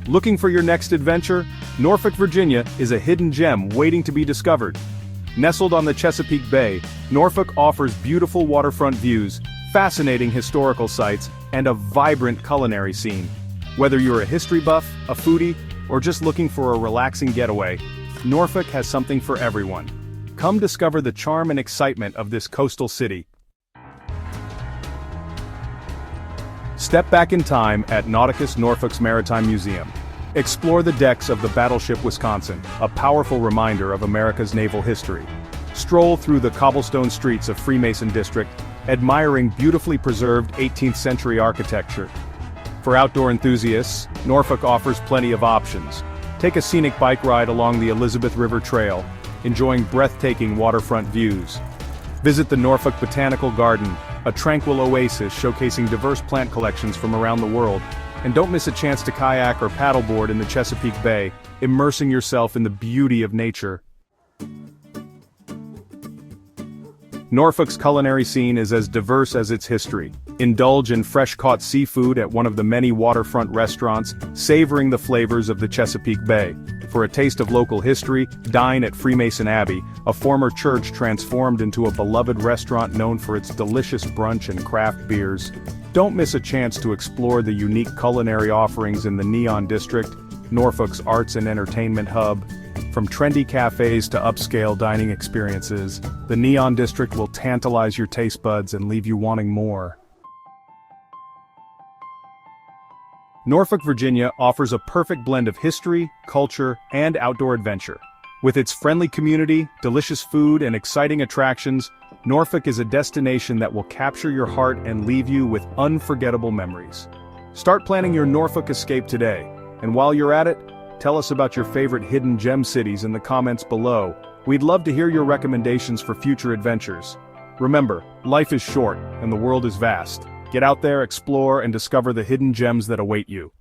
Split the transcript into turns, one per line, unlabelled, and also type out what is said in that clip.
Looking for your next adventure? Norfolk, Virginia is a hidden gem waiting to be discovered. Nestled on the Chesapeake Bay, Norfolk offers beautiful waterfront views, fascinating historical sites, and a vibrant culinary scene. Whether you're a history buff, a foodie, or just looking for a relaxing getaway, Norfolk has something for everyone. Come discover the charm and excitement of this coastal city. Step back in time at Nauticus Norfolk's Maritime Museum. Explore the decks of the battleship Wisconsin, a powerful reminder of America's naval history. Stroll through the cobblestone streets of Freemason District, admiring beautifully preserved 18th century architecture. For outdoor enthusiasts, Norfolk offers plenty of options. Take a scenic bike ride along the Elizabeth River Trail, enjoying breathtaking waterfront views. Visit the Norfolk Botanical Garden, a tranquil oasis showcasing diverse plant collections from around the world. And don't miss a chance to kayak or paddleboard in the Chesapeake Bay, immersing yourself in the beauty of nature. Norfolk's culinary scene is as diverse as its history. Indulge in fresh-caught seafood at one of the many waterfront restaurants, savoring the flavors of the Chesapeake Bay. For a taste of local history, dine at Freemason Abbey, a former church transformed into a beloved restaurant known for its delicious brunch and craft beers. Don't miss a chance to explore the unique culinary offerings in the Neon District, Norfolk's arts and entertainment hub. From trendy cafes to upscale dining experiences, the Neon District will tantalize your taste buds and leave you wanting more. Norfolk, Virginia offers a perfect blend of history, culture, and outdoor adventure. With its friendly community, delicious food, and exciting attractions, Norfolk is a destination that will capture your heart and leave you with unforgettable memories. Start planning your Norfolk escape today, and while you're at it, tell us about your favorite hidden gem cities in the comments below. We'd love to hear your recommendations for future adventures. Remember, life is short, and the world is vast. Get out there, explore, and discover the hidden gems that await you.